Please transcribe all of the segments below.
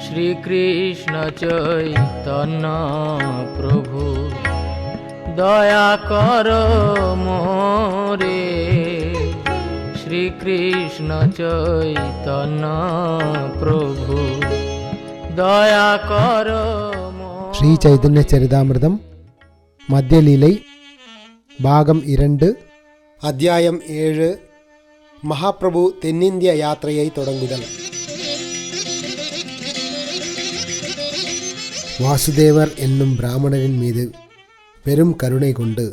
শ্রীকৃষ্ণ চৈতন্য প্রভু দয়া কর মোরে। শ্রীকৃষ্ণ চৈতন্য প্রভু দয়া কর। ஸ்ரீ சைதன்ய சரிதாமிர்தம் மத்தியலீலை பாகம் 2 அத்தியாயம் 7 மகாபிரபு தென்னிந்திய யாத்திரையை தொடங்குதல். வாசுதேவர் என்னும் பிராமணரின் மீது பெரும் கருணை கொண்டு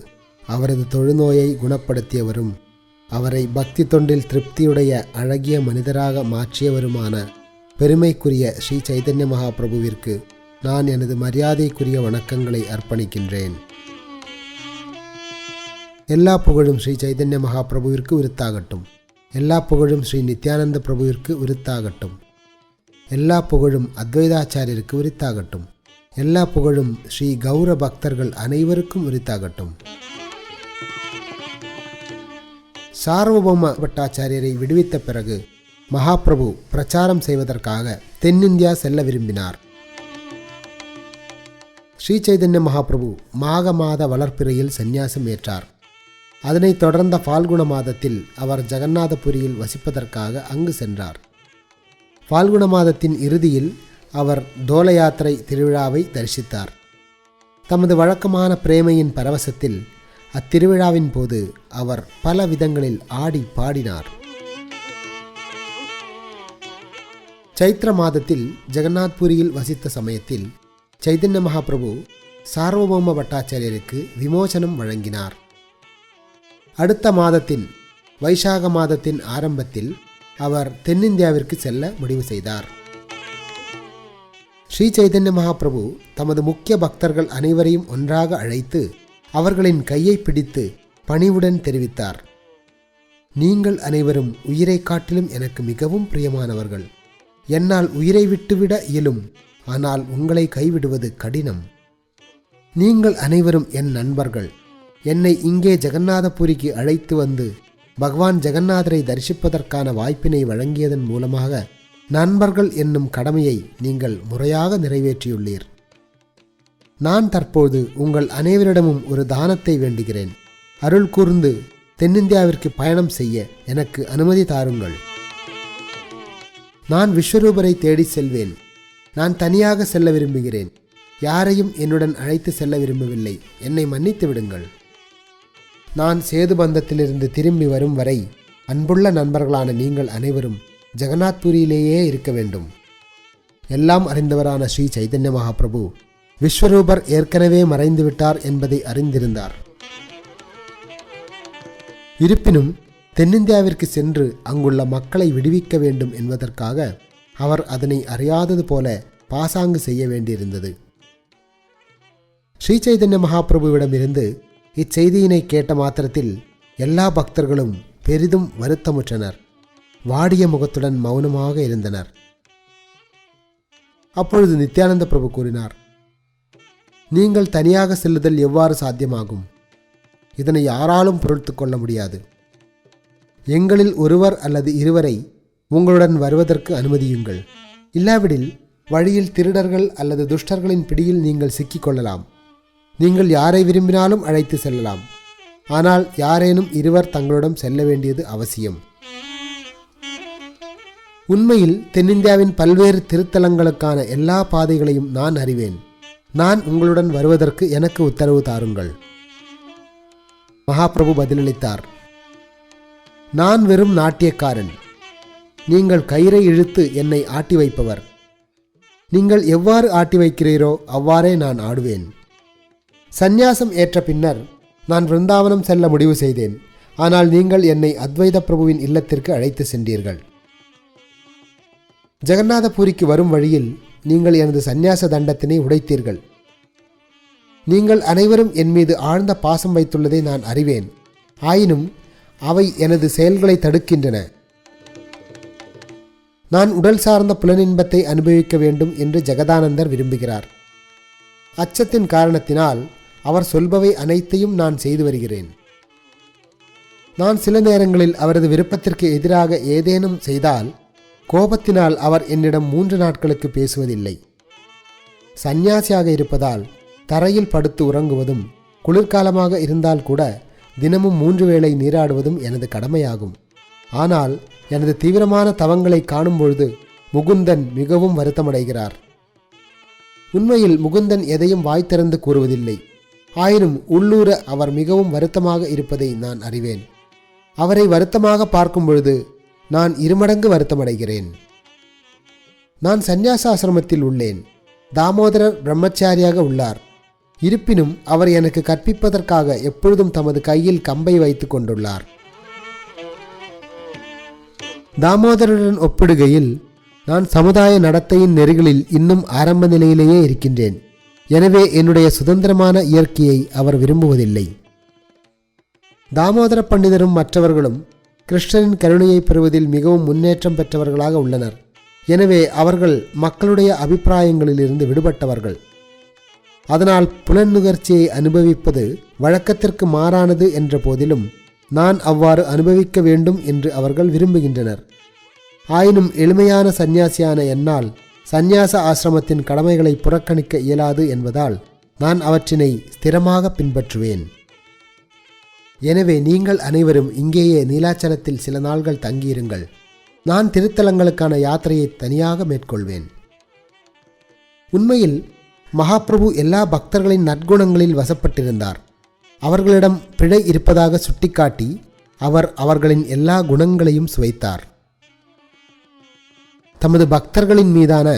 அவரது தொழுநோயை குணப்படுத்தியவரும் அவரை பக்தி தொண்டில் திருப்தியுடைய அழகிய மனிதராக மாற்றியவருமான பெருமைக்குரிய ஸ்ரீ சைதன்ய மகாபிரபுவிற்கு நான் எனது மரியாதைக்குரிய வணக்கங்களை அர்ப்பணிக்கின்றேன். எல்லா புகழும் ஸ்ரீ சைதன்ய மகாபிரபுவிற்கு உரித்தாகட்டும். எல்லா புகழும் ஸ்ரீ நித்யானந்த பிரபுவிற்கு உரித்தாகட்டும். எல்லா புகழும் அத்வைதாச்சாரியருக்கு உரித்தாகட்டும். எல்லா புகழும் ஸ்ரீ கௌர பக்தர்கள் அனைவருக்கும் உரித்தாகட்டும். சார்வபௌம பட்டாச்சாரியரை விடுவித்த பிறகு மகாபிரபு பிரச்சாரம் செய்வதற்காக தென்னிந்தியா செல்ல விரும்பினார். ஸ்ரீ சைதன்ய மகாபிரபு மாக மாத வளர்ப்பிறையில் சந்நியாசம் ஏற்றார். அதனைத் தொடர்ந்த பால்குண மாதத்தில் அவர் ஜெகநாதபுரியில் வசிப்பதற்காக அங்கு சென்றார். பால்குண மாதத்தின் இறுதியில் அவர் தோல யாத்திரை திருவிழாவை தரிசித்தார். தமது வழக்கமான பிரேமையின் பரவசத்தில் அத்திருவிழாவின் போது அவர் பல விதங்களில் ஆடி பாடினார். சைத்திர மாதத்தில் ஜெகநாத்புரியில் வசித்த சமயத்தில் சைதன்ய மகாபிரபு சார்வபௌம பட்டாச்சாரியருக்கு விமோசனம் வழங்கினார். அடுத்த மாதத்தின் வைசாக மாதத்தின் ஆரம்பத்தில் அவர் தென்னிந்தியாவிற்கு செல்ல முடிவு செய்தார். ஸ்ரீ சைதன்ய மகாபிரபு தமது முக்கிய பக்தர்கள் அனைவரையும் ஒன்றாக அழைத்து அவர்களின் கையை பிடித்து பணிவுடன் தெரிவித்தார், நீங்கள் அனைவரும் உயிரை காட்டிலும் எனக்கு மிகவும் பிரியமானவர்கள். என்னால் உயிரை விட்டுவிட இயலும், ஆனால் உங்களை கைவிடுவது கடினம். நீங்கள் அனைவரும் என் நண்பர்கள். என்னை இங்கே ஜெகநாதபுரிக்கு அழைத்து வந்து பகவான் ஜெகநாதரை தரிசிப்பதற்கான வாய்ப்பினை வழங்கியதன் மூலமாக நண்பர்கள் என்னும் கடமையை நீங்கள் முறையாக நிறைவேற்றியுள்ளீர். நான் தற்போது உங்கள் அனைவரிடமும் ஒரு தானத்தை வேண்டுகிறேன். அருள் கூர்ந்து தென்னிந்தியாவிற்கு பயணம் செய்ய எனக்கு அனுமதி தாருங்கள். நான் விஸ்வரூபரை தேடி செல்வேன். நான் தனியாக செல்ல விரும்புகிறேன். யாரையும் என்னுடன் அழைத்து செல்ல விரும்பவில்லை. என்னை மன்னித்து விடுங்கள். நான் சேதுபந்தத்திலிருந்து திரும்பி வரும் வரை அன்புள்ள நண்பர்களான நீங்கள் அனைவரும் ஜெகநாத்புரியிலேயே இருக்க வேண்டும். எல்லாம் அறிந்தவரான ஸ்ரீ சைதன்ய மகாபிரபு விஸ்வரூபர் ஏற்கனவே மறைந்துவிட்டார் என்பதை அறிந்திருந்தார். இருப்பினும் தென்னிந்தியாவிற்கு சென்று அங்குள்ள மக்களை விடுவிக்க வேண்டும் என்பதற்காக அவர் அதனை அறியாதது போல பாசாங்கு செய்ய வேண்டியிருந்தது. ஸ்ரீ சைதன்ய மகாபிரபுவிடமிருந்து இச்செய்தியினை கேட்ட மாத்திரத்தில் எல்லா பக்தர்களும் பெரிதும் வருத்தமுற்றனர். வாடிய முகத்துடன் மௌனமாக இருந்தனர். அப்பொழுது நித்யானந்த பிரபு கூறினார், நீங்கள் தனியாக செல்லுதல் எவ்வாறு சாத்தியமாகும்? இதனை யாராலும் பொறுத்து கொள்ள முடியாது. எங்களில் ஒருவர் அல்லது இருவரை உங்களுடன் வருவதற்கு அனுமதியுங்கள். இல்லாவிடில் வழியில் திருடர்கள் அல்லது துஷ்டர்களின் பிடியில் நீங்கள் சிக்கிக்கொள்ளலாம். நீங்கள் யாரை விரும்பினாலும் அழைத்து செல்லலாம். ஆனால் யாரேனும் இருவர் தங்களுடன் செல்ல வேண்டியது அவசியம். உண்மையில் தென்னிந்தியாவின் பல்வேறு திருத்தலங்களுக்கான எல்லா பாதைகளையும் நான் அறிவேன். நான் உங்களுடன் வருவதற்கு எனக்கு உத்தரவு தாருங்கள். மகாபிரபு பதிலளித்தார், நான் வெறும் நாட்டியக்காரன். நீங்கள் கயிறை இழுத்து என்னை ஆட்டி வைப்பவர். நீங்கள் எவ்வாறு ஆட்டி வைக்கிறீரோ அவ்வாறே நான் ஆடுவேன். சந்நியாசம் ஏற்ற பின்னர் நான் விருந்தாவனம் செல்ல முடிவு செய்தேன். ஆனால் நீங்கள் என்னை அத்வைத பிரபுவின் இல்லத்திற்கு அழைத்து சென்றீர்கள். ஜெகநாதபுரிக்கு வரும் வழியில் நீங்கள் எனது சந்நியாச தண்டத்தினை உடைத்தீர்கள். நீங்கள் அனைவரும் என் மீது ஆழ்ந்த பாசம் வைத்துள்ளதை நான் அறிவேன். ஆயினும் அவை எனது செயல்களை தடுக்கின்றன. நான் உடல் சார்ந்த புலனின்பத்தை அனுபவிக்க வேண்டும் என்று ஜெகதானந்தர் விரும்புகிறார். அச்சத்தின் காரணத்தினால் அவர் சொல்பவை அனைத்தையும் நான் செய்து வருகிறேன். நான் சில நேரங்களில் அவரது விருப்பத்திற்கு எதிராக ஏதேனும் செய்தால் கோபத்தினால் அவர் என்னிடம் 3 நாட்களுக்கு பேசுவதில்லை. சந்நியாசியாக இருப்பதால் தரையில் படுத்து உறங்குவதும், குளிர்காலமாக இருந்தால் கூட தினமும் 3 வேளை நீராடுவதும் எனது கடமையாகும். ஆனால் எனது தீவிரமான தவங்களை காணும் பொழுது முகுந்தன் மிகவும் வருத்தமடைகிறார். உண்மையில் முகுந்தன் எதையும் வாய் திறந்து கூறுவதில்லை. ஆயினும் உள்ளூர அவர் மிகவும் வருத்தமாக இருப்பதை நான் அறிவேன். அவரை வருத்தமாக பார்க்கும் பொழுது நான் 2 மடங்கு வருத்தமடைகிறேன். நான் சந்நியாசாசிரமத்தில் உள்ளேன். தாமோதரர் பிரம்மச்சாரியாக உள்ளார். இருப்பினும் அவர் எனக்கு கற்பிப்பதற்காக எப்பொழுதும் தமது கையில் கம்பை வைத்து கொண்டுள்ளார். தாமோதரருடன் ஒப்பிடுகையில் நான் சமுதாய நடத்தையின் நெறிகளில் இன்னும் ஆரம்ப நிலையிலேயே இருக்கின்றேன். எனவே என்னுடைய சுதந்திரமான இயற்கையை அவர் விரும்புவதில்லை. தாமோதர பண்டிதரும் மற்றவர்களும் கிருஷ்ணனின் கருணையை பெறுவதில் மிகவும் முன்னேற்றம் பெற்றவர்களாக உள்ளனர். எனவே அவர்கள் மக்களுடைய அபிப்பிராயங்களிலிருந்து விடுபட்டவர்கள். அதனால் புலனுகர்ச்சியை அனுபவிப்பது வழக்கத்திற்கு மாறானது என்ற போதிலும் நான் அவ்வாறு அனுபவிக்க வேண்டும் என்று அவர்கள் விரும்புகின்றனர். ஆயினும் எளிமையான சந்நியாசியான என்னால் சந்நியாச ஆசிரமத்தின் கடமைகளை புறக்கணிக்க இயலாது என்பதால் நான் அவற்றினை ஸ்திரமாக பின்பற்றுவேன். எனவே நீங்கள் அனைவரும் இங்கேயே நீலாச்சலத்தில் சில நாள்கள் தங்கியிருங்கள். நான் திருத்தலங்களுக்கான யாத்திரையை தனியாக மேற்கொள்வேன். உண்மையில் மகாபிரபு எல்லா பக்தர்களின் நற்குணங்களில் வசப்பட்டிருந்தார். அவர்களிடம் பிழை இருப்பதாக சுட்டிக்காட்டி அவர் அவர்களின் எல்லா குணங்களையும் சுவைத்தார். தமது பக்தர்களின் மீதான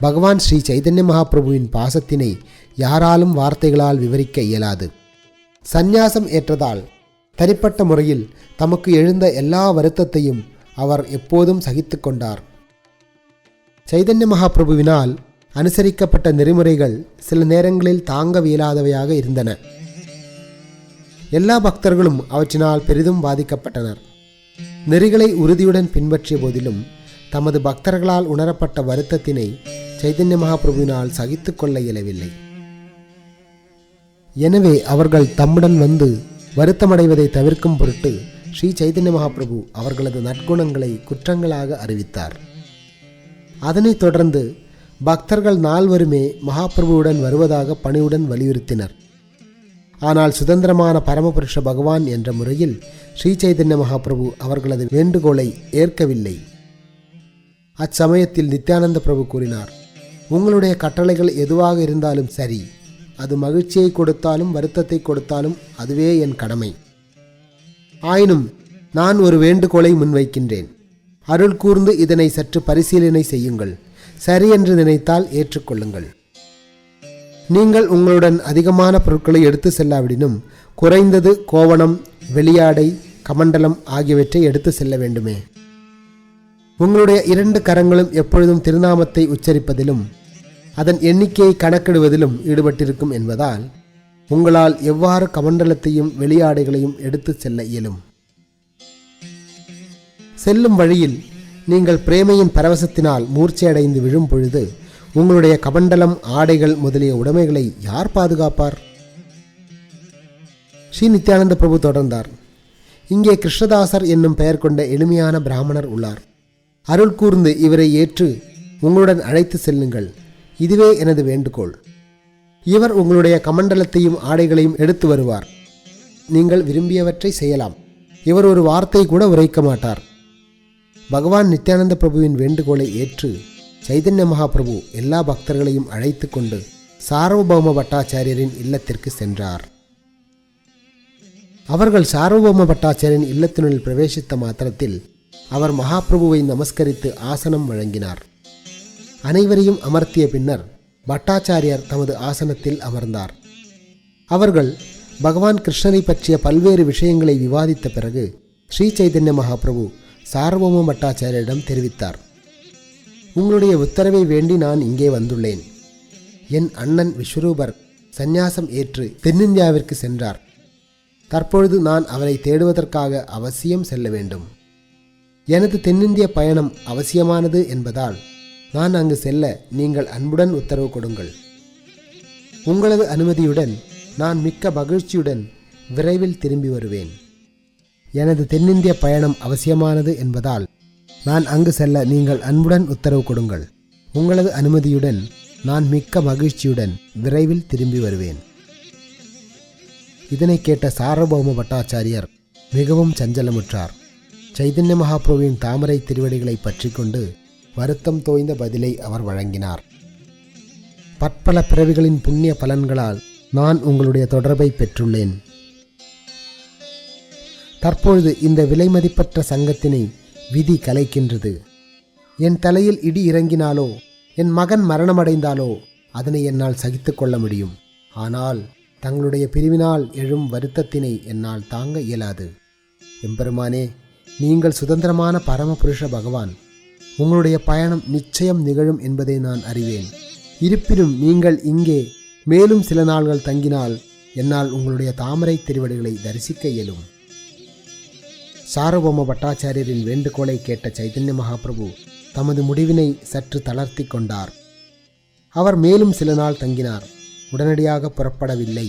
பகவான் ஸ்ரீ சைதன்ய மகாபிரபுவின் பாசத்தினை யாராலும் வார்த்தைகளால் விவரிக்க இயலாது. சந்நியாசம் ஏற்றதால் தனிப்பட்ட முறையில் தமக்கு எழுந்த எல்லா வருத்தத்தையும் அவர் எப்போதும் சகித்து கொண்டார். சைதன்ய மகாபிரபுவினால் அனுசரிக்கப்பட்ட நெறிமுறைகள் சில நேரங்களில் தாங்கவியலாதவையாக இருந்தன. எல்லா பக்தர்களும் அவற்றினால் பெரிதும் பாதிக்கப்பட்டனர். நெறிகளை உறுதியுடன் பின்பற்றிய போதிலும் தமது பக்தர்களால் உணரப்பட்ட வருத்தத்தினை சைதன்ய மகாபிரபுவினால் சகித்து கொள்ள இயலவில்லை. எனவே அவர்கள் தம்முடன் வந்து வருத்தமடைவதை தவிர்க்கும் பொருட்டு ஸ்ரீ சைதன்ய மகாபிரபு அவர்களது நற்குணங்களை குற்றங்களாக அறிவித்தார். அதனைத் தொடர்ந்து பக்தர்கள் நால்வருமே மகாபிரபுவுடன் வருவதாக பணிவுடன் வலியுறுத்தினர். ஆனால் சுதந்திரமான பரமபுருஷ பகவான் என்ற முறையில் ஸ்ரீ சைதன்ய மகாபிரபு அவர்களது வேண்டுகோளை ஏற்கவில்லை. அச்சமயத்தில் நித்யானந்த பிரபு கூறினார், உங்களுடைய கட்டளைகள் எதுவாக இருந்தாலும் சரி, அது மகிழ்ச்சியை கொடுத்தாலும் வருத்தத்தை கொடுத்தாலும் அதுவே என் கடமை. ஆயினும் நான் ஒரு வேண்டுகோளை முன்வைக்கின்றேன். அருள் கூர்ந்து இதனை சற்று பரிசீலனை செய்யுங்கள். சரி என்று நினைத்தால் ஏற்றுக்கொள்ளுங்கள். நீங்கள் உங்களுடன் அதிகமான பொருட்களை எடுத்து செல்லாவிடினும் குறைந்தது கோவணம், வெளியாடை, கமண்டலம் ஆகியவற்றை எடுத்து செல்ல வேண்டுமே. உங்களுடைய 2 கரங்களும் எப்பொழுதும் திருநாமத்தை உச்சரிப்பதிலும் அதன் எண்ணிக்கையை கணக்கிடுவதிலும் ஈடுபட்டிருக்கும் என்பதால் உங்களால் எவ்வாறு கமண்டலத்தையும் வெளியாடைகளையும் எடுத்து செல்ல இயலும்? செல்லும் வழியில் நீங்கள் பிரேமையின் பரவசத்தினால் மூர்ச்சையடைந்து விழும் பொழுது உங்களுடைய கமண்டலம், ஆடைகள் முதலிய உடைமைகளை யார் பாதுகாப்பார்? ஸ்ரீ நித்யானந்த பிரபு தொடர்ந்தார், இங்கே கிருஷ்ணதாசர் என்னும் பெயர் கொண்ட எளிமையான பிராமணர் உள்ளார். அருள் கூர்ந்து இவரை ஏற்று உங்களுடன் அழைத்து செல்லுங்கள். இதுவே எனது வேண்டுகோள். இவர் உங்களுடைய கமண்டலத்தையும் ஆடைகளையும் எடுத்து வருவார். நீங்கள் விரும்பியவற்றை செய்யலாம். இவர் ஒரு வார்த்தை கூட உரைக்க மாட்டார். பகவான் நித்யானந்த பிரபுவின் வேண்டுகோளை ஏற்று சைதன்ய மகாபிரபு எல்லா பக்தர்களையும் அழைத்து கொண்டு சார்வபௌம பட்டாச்சாரியரின் இல்லத்திற்கு சென்றார். அவர்கள் சார்வபௌம பட்டாச்சாரியரின் இல்லத்தினுள் பிரவேசித்த மாத்திரத்தில் அவர் மகாபிரபுவை நமஸ்கரித்து ஆசனம் வழங்கினார். அனைவரையும் அமர்த்திய பின்னர் பட்டாச்சாரியார் தமது ஆசனத்தில் அமர்ந்தார். அவர்கள் பகவான் கிருஷ்ணரை பற்றிய பல்வேறு விஷயங்களை விவாதித்த பிறகு ஸ்ரீ சைதன்ய மகாபிரபு சார்வபௌம பட்டாச்சாரியரிடம் தெரிவித்தார், உங்களுடைய உத்தரவை வேண்டி நான் இங்கே வந்துள்ளேன். என் அண்ணன் விஸ்வரூபர் சந்நியாசம் ஏற்று தென்னிந்தியாவிற்கு சென்றார். தற்பொழுது நான் அவரை தேடுவதற்காக அவசியம் செல்ல வேண்டும். எனது தென்னிந்திய பயணம் அவசியமானது என்பதால் நான் அங்கு செல்ல நீங்கள் அன்புடன் உத்தரவு கொடுங்கள். உங்களது அனுமதியுடன் நான் மிக்க மகிழ்ச்சியுடன் விரைவில் திரும்பி வருவேன். எனது தென்னிந்திய பயணம் அவசியமானது என்பதால் நான் அங்கு செல்ல நீங்கள் அன்புடன் உத்தரவு கொடுங்கள். உங்களது அனுமதியுடன் நான் மிக்க மகிழ்ச்சியுடன் விரைவில் திரும்பி வருவேன். இதனை கேட்ட சார்வபௌம பட்டாச்சாரியர் மிகவும் சஞ்சலமுற்றார். சைதன்ய மகாபிரபுவின் தாமரை திருவடிகளை பற்றி கொண்டு வருத்தம் தோய்ந்த பதிலை அவர் வழங்கினார். பற்பல பிறவிகளின் புண்ணிய பலன்களால் நான் உங்களுடைய தொடர்பை பெற்றுள்ளேன். தற்பொழுது இந்த விலைமதிப்பற்ற சங்கத்தினை விதி கலைக்கின்றது. என் தலையில் இடி இறங்கினாலோ என் மகன் மரணமடைந்தாலோ அதனை என்னால் சகித்து கொள்ள முடியும். ஆனால் தங்களுடைய பிரிவினால் எழும் வருத்தத்தினை என்னால் தாங்க இயலாது. எம்பெருமானே, நீங்கள் சுதந்திரமான பரமபுருஷ பகவான். உங்களுடைய பயணம் நிச்சயம் நிகழும் என்பதை நான் அறிவேன். இருப்பினும் நீங்கள் இங்கே மேலும் சில நாள்கள் தங்கினால் என்னால் உங்களுடைய தாமரை திருவடிகளை தரிசிக்க இயலும். சார்வபௌம பட்டாச்சாரியரின் வேண்டுகோளை கேட்ட சைதன்ய மகாபிரபு தமது முடிவினை சற்று தளர்த்தி கொண்டார். அவர் மேலும் சில நாள் தங்கினார். உடனடியாக புறப்படவில்லை.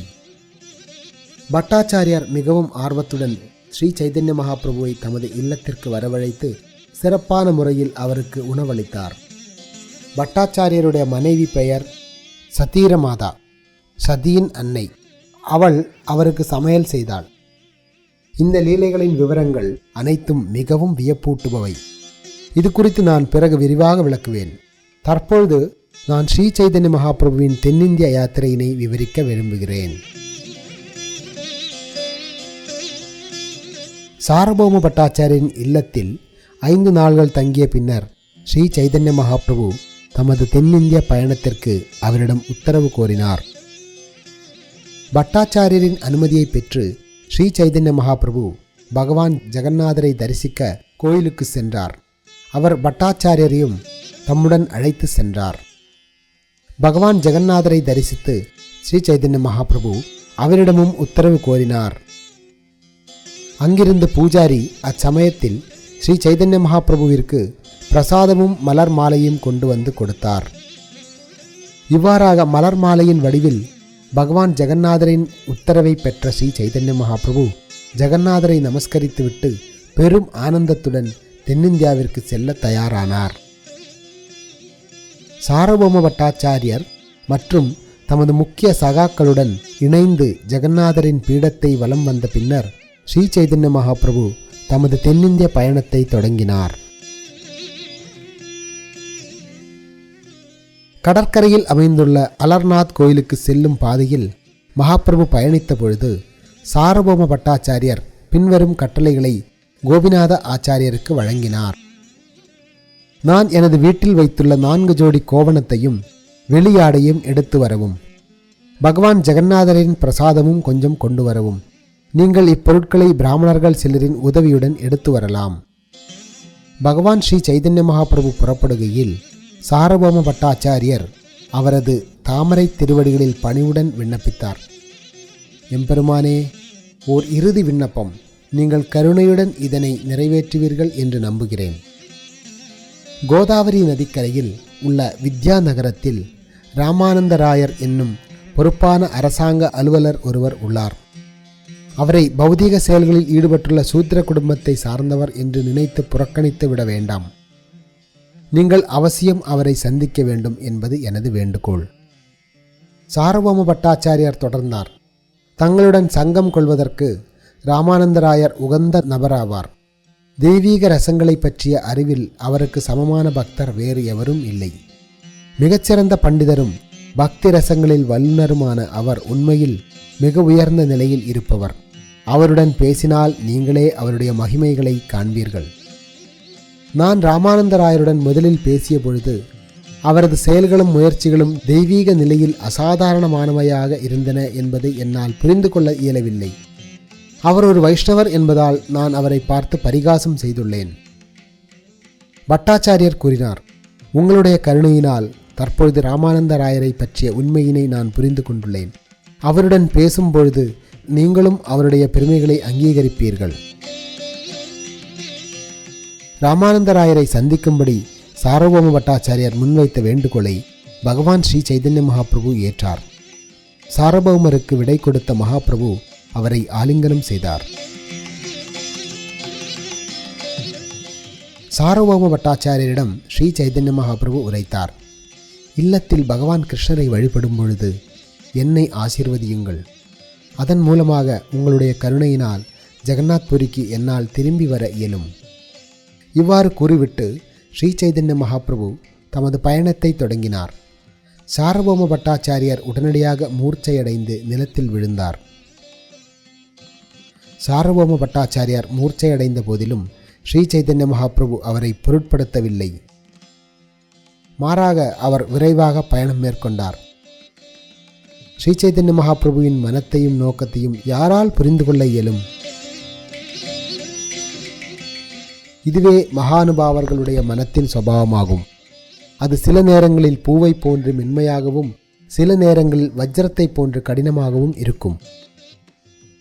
பட்டாச்சாரியார் மிகவும் ஆர்வத்துடன் ஸ்ரீ சைதன்ய மகாபிரபுவை தமது இல்லத்திற்கு வரவழைத்து சிறப்பான முறையில் அவருக்கு உணவளித்தார். பட்டாச்சாரியருடைய மனைவி பெயர் சதீரமாதா, சதியின் அன்னை. அவள் அவருக்கு சமையல் செய்தாள். இந்த லீலைகளின் விவரங்கள் அனைத்தும் மிகவும் வியப்பூட்டுபவை. இது குறித்து நான் பிறகு விரிவாக விளக்குவேன். தற்பொழுது நான் ஸ்ரீ சைதன்ய மகாபிரபுவின் தென்னிந்திய யாத்திரையினை விவரிக்க விரும்புகிறேன். சார்வபௌம பட்டாச்சாரியரின் இல்லத்தில் 5 நாள்கள் தங்கிய பின்னர் ஸ்ரீ சைதன்ய மகாபிரபு தமது தென்னிந்திய பயணத்திற்கு அவரிடம் உத்தரவு கோரினார். பட்டாச்சாரியரின் அனுமதியை பெற்று ஸ்ரீ சைதன்ய மகாபிரபு பகவான் ஜெகநாதரை தரிசிக்க கோயிலுக்கு சென்றார். அவர் பட்டாச்சாரியரையும் தம்முடன் அழைத்து சென்றார். பகவான் ஜெகநாதரை தரிசித்து ஸ்ரீ சைதன்ய மகாபிரபு அவரிடமும் உத்தரவு கோரினார். அங்கிருந்த பூஜாரி அச்சமயத்தில் ஸ்ரீ சைதன்ய மகாபிரபுவிற்கு பிரசாதமும் மலர் மாலையும் கொண்டு வந்து கொடுத்தார். இவ்வாறாக மலர் மாலையின் வடிவில் பகவான் ஜெகநாதரின் உத்தரவை பெற்ற ஸ்ரீ சைதன்ய மகாபிரபு ஜெகநாதரை நமஸ்கரித்துவிட்டு பெரும் ஆனந்தத்துடன் தென்னிந்தியாவிற்கு செல்ல தயாரானார். சார்வபௌம பட்டாச்சாரியர் மற்றும் தமது முக்கிய சகாக்களுடன் இணைந்து ஜெகநாதரின் பீடத்தை வலம் வந்த பின்னர் ஸ்ரீ சைதன்ய மகாபிரபு தமது தென்னிந்திய பயணத்தை தொடங்கினார். கடற்கரையில் அமைந்துள்ள அலர்நாத் கோயிலுக்கு செல்லும் பாதையில் மகாபிரபு பயணித்த பொழுது சார்வபௌம பட்டாச்சாரியர் பின்வரும் கட்டளைகளை கோபிநாத ஆச்சாரியருக்கு வழங்கினார். நான் எனது வீட்டில் வைத்துள்ள 4 ஜோடி கோவணத்தையும் வெளியாடையும் எடுத்து வரவும். பகவான் ஜெகநாதரின் பிரசாதமும் கொஞ்சம் கொண்டு வரவும். நீங்கள் இப்பொருட்களை பிராமணர்கள் சிலரின் உதவியுடன் எடுத்து வரலாம். பகவான் ஸ்ரீ சைதன்ய மகாபிரபு புறப்படுகையில் சார்வபௌம பட்டாச்சாரியர் அவரது தாமரை திருவடிகளில் பணிவுடன் விண்ணப்பித்தார். எம்பெருமானே, ஓர் இறுதி விண்ணப்பம். நீங்கள் கருணையுடன் இதனை நிறைவேற்றுவீர்கள் என்று நம்புகிறேன். கோதாவரி நதிக்கரையில் உள்ள வித்யா நகரத்தில் ராமானந்தராயர் என்னும் பொறுப்பான அரசாங்க அலுவலர் ஒருவர் உள்ளார். அவரை பௌதீக செயல்களில் ஈடுபட்டுள்ள சூத்திர குடும்பத்தை சார்ந்தவர் என்று நினைத்து புறக்கணித்து விட வேண்டாம். நீங்கள் அவசியம் அவரை சந்திக்க வேண்டும் என்பது எனது வேண்டுகோள். சார்வபௌம பட்டாச்சாரியார் தொடர்ந்தார். தங்களுடன் சங்கம் கொள்வதற்கு ராமானந்தராயர் உகந்த நபராவார். தெய்வீக ரசங்களை பற்றிய அறிவில் அவருக்கு சமமான பக்தர் வேறு எவரும் இல்லை. மிகச்சிறந்த பண்டிதரும் பக்தி ரசங்களில் வல்லுநருமான அவர் உண்மையில் மிக உயர்ந்த நிலையில் இருப்பவர். அவருடன் பேசினால் நீங்களே அவருடைய மகிமைகளை காண்பீர்கள். நான் ராமானந்தராயருடன் முதலில் பேசிய பொழுது அவரது செயல்களும் முயற்சிகளும் தெய்வீக நிலையில் அசாதாரணமானவையாக இருந்தன என்பதை என்னால் புரிந்து கொள்ள இயலவில்லை. அவர் ஒரு வைஷ்ணவர் என்பதால் நான் அவரை பார்த்து பரிகாசம் செய்துள்ளேன். பட்டாச்சாரியர் கூறினார், உங்களுடைய கருணையினால் தற்பொழுது ராமானந்தராயரை பற்றிய உண்மையினை நான் புரிந்து கொண்டுள்ளேன். அவருடன் பேசும்பொழுது நீங்களும் அவருடைய பெருமைகளை அங்கீகரிப்பீர்கள். ராமானந்தராயரை சந்திக்கும்படி சார்வபௌம பட்டாச்சாரியார் முன்வைத்த வேண்டுகோளை பகவான் ஸ்ரீ சைதன்ய மகாபிரபு ஏற்றார். சார்வபௌமருக்கு விடை கொடுத்த மகாபிரபு அவரை ஆலிங்கனம் செய்தார். சார்வபௌம பட்டாச்சாரியரிடம் ஸ்ரீ சைதன்ய மகாபிரபு உரைத்தார். இல்லத்தில் பகவான் கிருஷ்ணரை வழிபடும் பொழுது என்னை ஆசீர்வதியுங்கள். அதன் மூலமாக உங்களுடைய கருணையினால் ஜெகநாத்புரிக்கு என்னால் திரும்பி வர இயலும். இவ்வாறு கூறிவிட்டு ஸ்ரீ சைதன்ய மகாபிரபு தமது பயணத்தை தொடங்கினார். சார்வபௌம பட்டாச்சாரியார் உடனடியாக மூர்ச்சையடைந்து நிலத்தில் விழுந்தார். சார்வபௌம பட்டாச்சாரியார் மூர்ச்சையடைந்த போதிலும் ஸ்ரீ சைதன்ய மகாபிரபு அவரை பொருட்படுத்தவில்லை. மாறாக அவர் விரைவாக பயணம் மேற்கொண்டார். ஸ்ரீ சைதன்ய மகாபிரபுவின் மனத்தையும் நோக்கத்தையும் யாரால் புரிந்து கொள்ள இயலும்? இதுவே மகானுபாவர்களுடைய மனத்தின் சுபாவமாகும். அது சில நேரங்களில் பூவை போன்று மென்மையாகவும் சில நேரங்களில் வஜ்ரத்தை போன்று கடினமாகவும் இருக்கும்.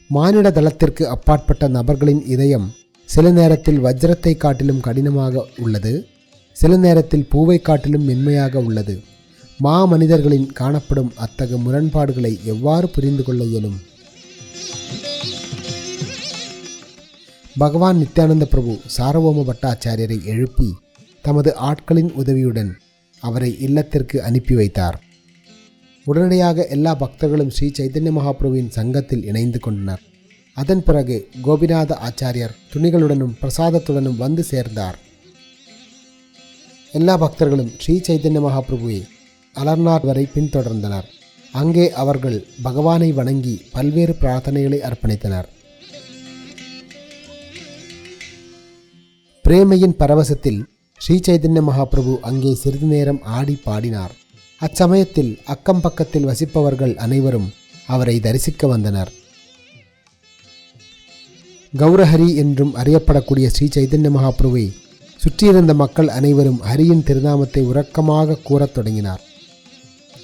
மானிட தளத்திற்கு அப்பாற்பட்ட நபர்களின் இதயம் சில நேரத்தில் வஜ்ரத்தை காட்டிலும் கடினமாக உள்ளது, சில நேரத்தில் பூவை காட்டிலும் மென்மையாக உள்ளது. மனிதர்களின் காணப்படும் அத்தகைய முரண்பாடுகளை எவ்வாறு புரிந்து கொள்ள இயலும்? பகவான் நித்யானந்த பிரபு சார்வபௌம பட்டாச்சாரியரை எழுப்பி தமது ஆட்களின் உதவியுடன் அவரை இல்லத்திற்கு அனுப்பி வைத்தார். உடனடியாக எல்லா பக்தர்களும் ஸ்ரீ சைதன்ய மகாபிரபுவின் சங்கத்தில் இணைந்து கொண்டனர். அதன் பிறகு கோபிநாத ஆச்சாரியர் துணிகளுடனும் பிரசாதத்துடனும் வந்து சேர்ந்தார். எல்லா பக்தர்களும் ஸ்ரீ சைதன்ய மகாபிரபுவை அலர்நாத் வரை பின்தொடர்ந்தனர். அங்கே அவர்கள் பகவானை வணங்கி பல்வேறு பிரார்த்தனைகளை அர்ப்பணித்தனர். பிரேமையின் பரவசத்தில் ஸ்ரீ சைதன்ய மகாபிரபு அங்கே சிறிது நேரம் ஆடி பாடினார். அச்சமயத்தில் அக்கம் பக்கத்தில் வசிப்பவர்கள் அனைவரும் அவரை தரிசிக்க வந்தனர். கௌரஹரி என்றும் அறியப்படக்கூடிய ஸ்ரீ சைதன்ய மகாபிரபுவை சுற்றியிருந்த மக்கள் அனைவரும் ஹரியின் திருநாமத்தை உறக்கமாக கூறத் தொடங்கினார்.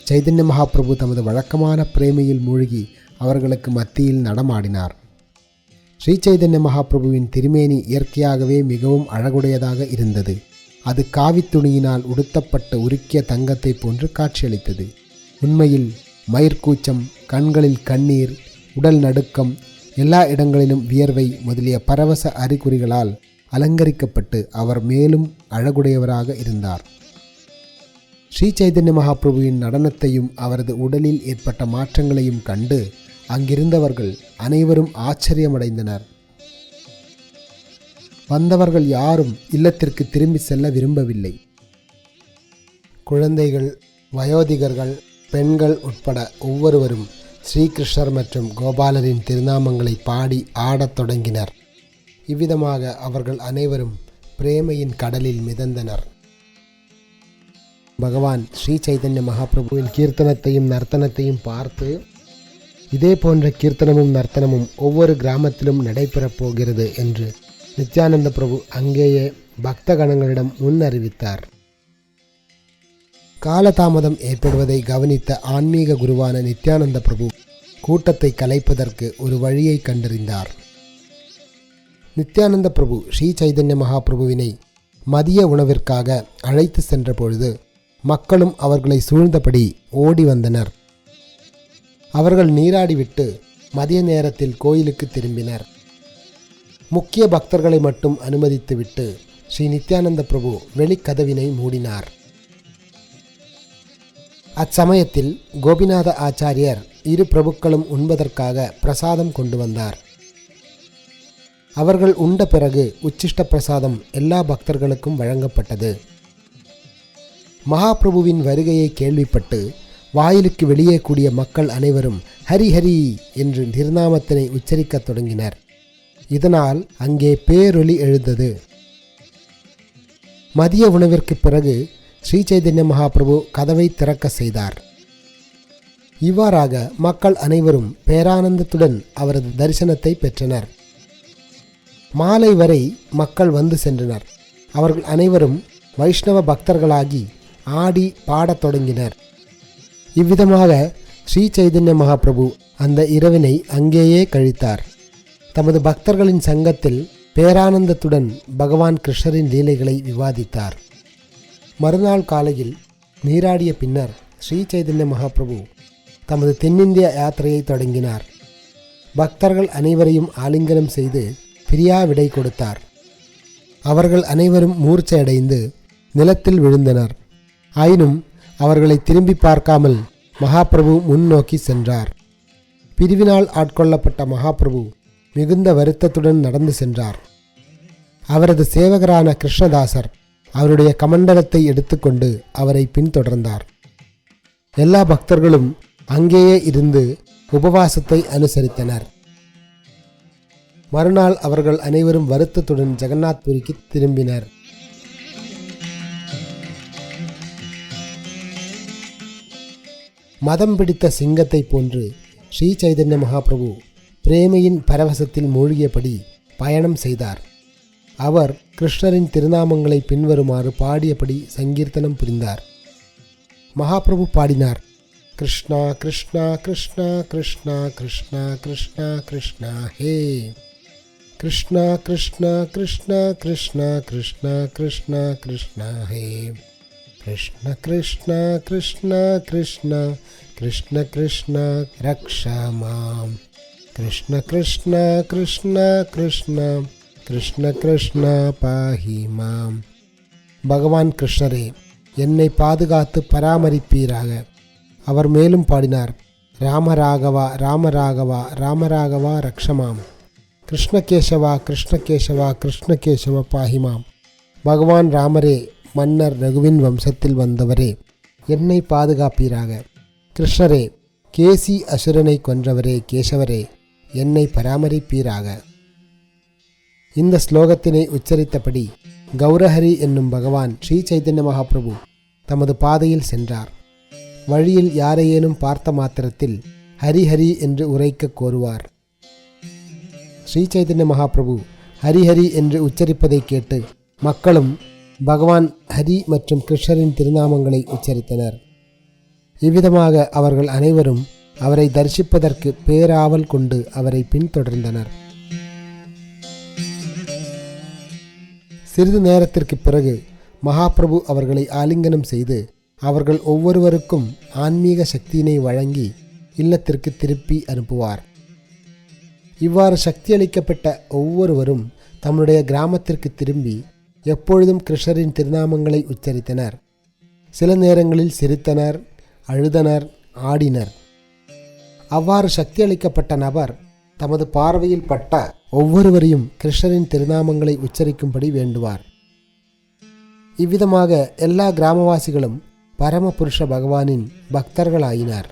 சைதன்ய மகாபிரபு தமது வழக்கமான பிரேமையில் மூழ்கி அவர்களுக்கு மத்தியில் நடமாடினார். ஸ்ரீ சைதன்ய மகாபிரபுவின் திருமேனி இயற்கையாகவே மிகவும் அழகுடையதாக இருந்தது. அது காவித்துணியினால் உடுத்தப்பட்ட உருக்கிய தங்கத்தை போன்று காட்சியளித்தது. உண்மையில் மயிர்கூச்சம், கண்களில் கண்ணீர், உடல் நடுக்கம், எல்லா இடங்களிலும் வியர்வை முதலிய பரவச அறிகுறிகளால் அலங்கரிக்கப்பட்டு அவர் மேலும் அழகுடையவராக இருந்தார். ஸ்ரீ சைதன்ய மகாபிரபுவின் நடனத்தையும் அவரது உடலில் ஏற்பட்ட மாற்றங்களையும் கண்டு அங்கிருந்தவர்கள் அனைவரும் ஆச்சரியமடைந்தனர். வந்தவர்கள் யாரும் இல்லத்திற்கு திரும்பி செல்ல விரும்பவில்லை. குழந்தைகள், வயோதிகர்கள், பெண்கள் உட்பட ஒவ்வொருவரும் ஸ்ரீகிருஷ்ணர் மற்றும் கோபாலரின் திருநாமங்களை பாடி ஆடத் தொடங்கினர். இவ்விதமாக அவர்கள் அனைவரும் பிரேமையின் கடலில் மிதந்தனர். பகவான் ஸ்ரீ சைதன்ய மகாபிரபுவின் கீர்த்தனத்தையும் நர்த்தனத்தையும் பார்த்து, இதே போன்ற கீர்த்தனமும் நர்த்தனமும் ஒவ்வொரு கிராமத்திலும் நடைபெறப் போகிறது என்று நித்யானந்த பிரபு அங்கேயே பக்த கணங்களிடம் முன் அறிவித்தார். காலதாமதம் ஏற்படுவதை கவனித்த ஆன்மீக குருவான நித்யானந்த பிரபு கூட்டத்தை கலைப்பதற்கு ஒரு வழியை கண்டறிந்தார். நித்யானந்த பிரபு ஸ்ரீ சைதன்ய மகாபிரபுவினை மதிய உணவிற்காக அழைத்து சென்ற பொழுது மக்களும் அவர்களை சூழ்ந்தபடி ஓடி வந்தனர். அவர்கள் நீராடிவிட்டு மதிய நேரத்தில் கோயிலுக்கு திரும்பினர். முக்கிய பக்தர்களை மட்டும் அனுமதித்துவிட்டு ஸ்ரீ நித்யானந்த பிரபு வெளிக்கதவினை மூடினார். அச்சமயத்தில் கோபிநாத ஆச்சாரியர் இரு பிரபுக்களும் உண்பதற்காக பிரசாதம் கொண்டு வந்தார். அவர்கள் உண்ட பிறகு உச்சிஷ்ட பிரசாதம் எல்லா பக்தர்களுக்கும் வழங்கப்பட்டது. மகாபிரபுவின் வருகையை கேள்விப்பட்டு வாயிலுக்கு வெளியே கூடிய மக்கள் அனைவரும் ஹரி ஹரி என்று திருநாமத்தினை உச்சரிக்கத் தொடங்கினர். இதனால் அங்கே பேரொலி எழுந்தது. மதிய உணவிற்கு பிறகு ஸ்ரீ சைதன்ய மகாபிரபு கதவை திறக்க செய்தார். இவ்வாறாக மக்கள் அனைவரும் பேரானந்தத்துடன் அவரது தரிசனத்தை பெற்றனர். மாலை வரை மக்கள் வந்து சென்றனர். அவர்கள் அனைவரும் வைஷ்ணவ பக்தர்களாகி ஆடி பாடத் தொடங்கினர். இவ்விதமாக ஸ்ரீ சைதன்ய மகாபிரபு அந்த இரவினை அங்கேயே கழித்தார். தமது பக்தர்களின் சங்கத்தில் பேரானந்தத்துடன் பகவான் கிருஷ்ணரின் லீலைகளை விவாதித்தார். மறுநாள் காலையில் நீராடிய பின்னர் ஸ்ரீ சைதன்ய மகாபிரபு தமது தென்னிந்திய யாத்திரையை தொடங்கினார். பக்தர்கள் அனைவரையும் ஆலிங்கனம் செய்து பிரியா விடை கொடுத்தார். அவர்கள் அனைவரும் மூர்ச்சையடைந்து நிலத்தில் விழுந்தனர். ஆயினும் அவர்களை திரும்பி பார்க்காமல் மகாபிரபு முன்னோக்கி சென்றார். பிரிவினால் ஆட்கொள்ளப்பட்ட மகாபிரபு மிகுந்த வருத்தத்துடன் நடந்து சென்றார். அவரது சேவகரான கிருஷ்ணதாசர் அவருடைய கமண்டலத்தை எடுத்துக்கொண்டு அவரை பின்தொடர்ந்தார். எல்லா பக்தர்களும் அங்கேயே இருந்து உபவாசத்தை அனுசரித்தனர். மறுநாள் அவர்கள் அனைவரும் வருத்தத்துடன் ஜெகநாத்புரிக்கு திரும்பினர். மதம் பிடித்த சிங்கத்தை போன்று ஸ்ரீ சைதன்ய மகாபிரபு பிரேமையின் பரவசத்தில் மூழ்கியபடி பயணம் செய்தார். அவர் கிருஷ்ணரின் திருநாமங்களை பின்வருமாறு பாடியபடி சங்கீர்த்தனம் புரிந்தார். மகாபிரபு பாடினார்: கிருஷ்ணா கிருஷ்ணா கிருஷ்ணா கிருஷ்ணா கிருஷ்ணா கிருஷ்ணா கிருஷ்ணா ஹே கிருஷ்ணா கிருஷ்ணா கிருஷ்ணா கிருஷ்ணா கிருஷ்ணா கிருஷ்ணா கிருஷ்ணா ஹே கிருஷ்ண கிருஷ்ண கிருஷ்ண கிருஷ்ண கிருஷ்ண கிருஷ்ண ரக்ஷா மாம் கிருஷ்ண கிருஷ்ண கிருஷ்ண கிருஷ்ண கிருஷ்ண கிருஷ்ண பாஹி மாம். பகவான் கிருஷ்ணரே, என்னை பாதுகாத்து பராமரிப்பீராக. அவர் மேலும் பாடினார்: ராமராகவா ராமராகவா ராமராகவா ரக்ஷமாம் கிருஷ்ணகேசவா கிருஷ்ணகேசவா கிருஷ்ணகேசவ பாஹிமாம். பகவான் ராமரே, மன்னர் ரகுவின் வம்சத்தில் வந்தவரே, என்னை பாதுகாப்பீராக. கிருஷ்ணரே, கேசி அசுரனை கொன்றவரே கேசவரே, என்னை பராமரிப்பீராக. இந்த ஸ்லோகத்தினை உச்சரித்தபடி கௌரஹரி என்னும் பகவான் ஸ்ரீ சைதன்ய மகாபிரபு தமது பாதையில் சென்றார். வழியில் யாரையேனும் பார்த்த மாத்திரத்தில் ஹரிஹரி என்று உரைக்க கோருவார். ஸ்ரீ சைதன்ய மகாபிரபு ஹரிஹரி என்று உச்சரிப்பதை கேட்டு மக்களும் பகவான் ஹரி மற்றும் கிருஷ்ணரின் திருநாமங்களை உச்சரித்தனர். இவ்விதமாக அவர்கள் அனைவரும் அவரை தரிசிப்பதற்கு பேராவல் கொண்டு அவரை பின்தொடர்ந்தனர். சிறிது நேரத்திற்கு பிறகு மகாபிரபு அவர்களை ஆலிங்கனம் செய்து அவர்கள் ஒவ்வொருவருக்கும் ஆன்மீக சக்தியினை வழங்கி இல்லத்திற்கு திருப்பி அனுப்புவார். இவ்வாறு சக்தியளிக்கப்பட்ட ஒவ்வொருவரும் தம்முடைய கிராமத்திற்கு திரும்பி எப்பொழுதும் கிருஷ்ணரின் திருநாமங்களை உச்சரித்தனர். சில நேரங்களில் சிரித்தனர், அழுதனர், ஆடினர். அவ்வாறு சக்தியளிக்கப்பட்ட நபர் தமது பார்வையில் பட்ட ஒவ்வொருவரையும் கிருஷ்ணரின் திருநாமங்களை உச்சரிக்கும்படி வேண்டுவார். இவ்விதமாக எல்லா கிராமவாசிகளும் பரமபுருஷ பகவானின் பக்தர்களாயினர்.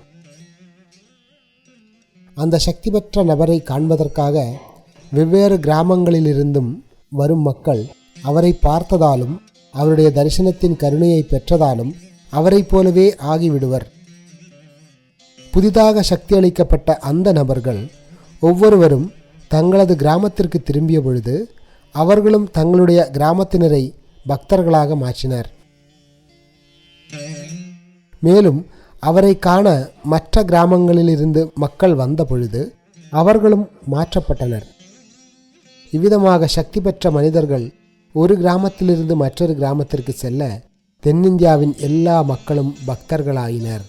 அந்த சக்தி பெற்ற நபரை காண்பதற்காக வெவ்வேறு கிராமங்களிலிருந்தும் வரும் மக்கள் அவரை பார்த்ததாலும் அவருடைய தரிசனத்தின் கருணையை பெற்றதாலும் அவரைப் போலவே ஆகிவிடுவர். புதிதாக சக்தி அளிக்கப்பட்ட அந்த நபர்கள் ஒவ்வொருவரும் தங்களது கிராமத்திற்கு திரும்பிய பொழுது அவர்களும் தங்களுடைய கிராமத்தினரை பக்தர்களாக மாற்றினர். மேலும் அவரை காண மற்ற கிராமங்களிலிருந்து மக்கள் வந்த பொழுது அவர்களும் மாற்றப்பட்டனர். இவ்விதமாக சக்தி பெற்ற மனிதர்கள் ஒரு கிராமத்திலிருந்து மற்றொரு கிராமத்திற்கு செல்ல தென்னிந்தியாவின் எல்லா மக்களும் பக்தர்களாயினர்.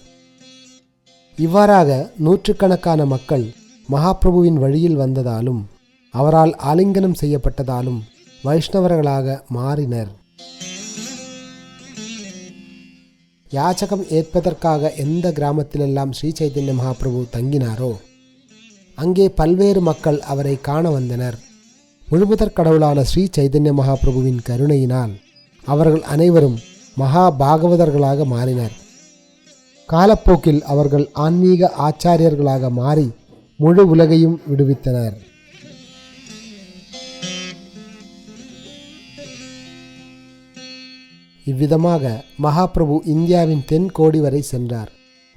இவ்வாறாக நூற்றுக்கணக்கான மக்கள் மகாபிரபுவின் வழியில் வந்ததாலும் அவரால் ஆலிங்கனம் செய்யப்பட்டதாலும் வைஷ்ணவர்களாக மாறினர். யாச்சகம் ஏற்பதற்காக எந்த கிராமத்திலெல்லாம் ஸ்ரீ சைதன்ய மகாபிரபு தங்கினாரோ அங்கே பல்வேறு மக்கள் அவரை காண வந்தனர். முழுமுதற் கடவுளான ஸ்ரீ சைதன்ய மகாபிரபுவின் கருணையினால் அவர்கள் அனைவரும் மகா பாகவதர்களாக மாறினர். காலப்போக்கில் அவர்கள் ஆன்மீக ஆச்சாரியர்களாக மாறி முழு உலகையும் விடுவித்தனர். இவ்விதமாக மகாபிரபு இந்தியாவின் தென் கோடி வரை சென்றார்.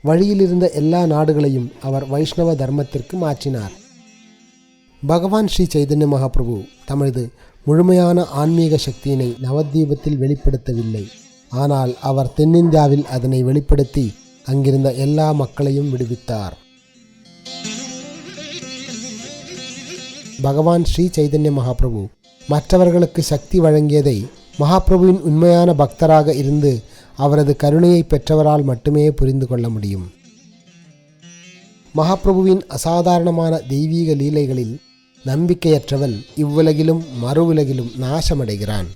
வழியிலிருந்த எல்லா நாடுகளையும் அவர் வைஷ்ணவ தர்மத்திற்கு மாற்றினார். பகவான் ஸ்ரீ சைதன்ய மகாபிரபு தமது முழுமையான ஆன்மீக சக்தியினை நவத்வீபத்தில் வெளிப்படுத்தவில்லை. ஆனால் அவர் தென்னிந்தியாவில் அதனை வெளிப்படுத்தி அங்கிருந்த எல்லா மக்களையும் விடுவித்தார். பகவான் ஸ்ரீ சைதன்ய மகாபிரபு மற்றவர்களுக்கு சக்தி வழங்கியதை மகாபிரபுவின் உண்மையான பக்தராக இருந்து அவரது கருணையை பெற்றவரால் மட்டுமே புரிந்து கொள்ள முடியும். மகாபிரபுவின் அசாதாரணமான தெய்வீக லீலைகளில் நம்பிக்கையற்றவன் இவ்வுலகிலும் மறுவுலகிலும் நாசமடைகிறான்.